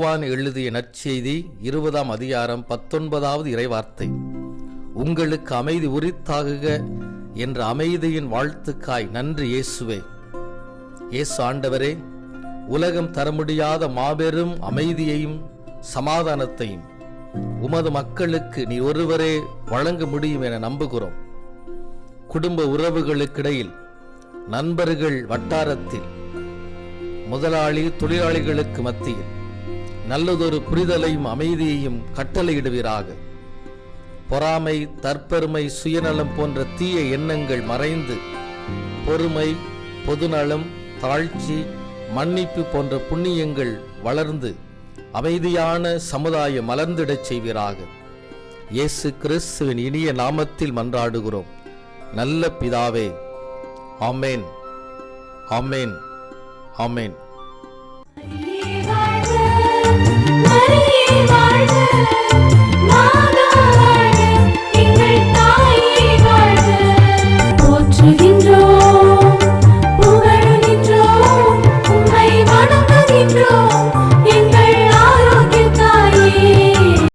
யோவான் எழுதிய நற்செய்தி 20ஆம் அதிகாரம் 19வது இறைவார்த்தை. உங்களுக்கு அமைதி உரித்தாகுக என்ற அமைதியின் வாழ்த்துக்காய் நன்றி இயேசுவே. இயேசு ஆண்டவரே, உலகம் தர முடியாத மாபெரும் அமைதியையும் சமாதானத்தையும் உமது மக்களுக்கு நீ ஒருவரே வழங்க முடியும் என நம்புகிறோம். குடும்ப உறவுகளுக்கிடையில், நண்பர்கள் வட்டாரத்தில், முதலாளி தொழிலாளிகளுக்கு மத்தியில் நல்லதொரு புரிதலையும் அமைதியையும் கட்டளையிடுவீராக. பொறாமை, தற்பெருமை, சுயநலம் போன்ற தீய எண்ணங்கள் மறைந்து பொறுமை, பொதுநலம், தாழ்ச்சி, மன்னிப்பு போன்ற புண்ணியங்கள் வளர்ந்து அமைதியான சமுதாயம் மலர்ந்திடச் செய்வீராக. இயேசு கிறிஸ்துவின் இனிய நாமத்தில் மன்றாடுகிறோம் நல்ல பிதாவே. ஆமேன், ஆமேன், ஆமேன்.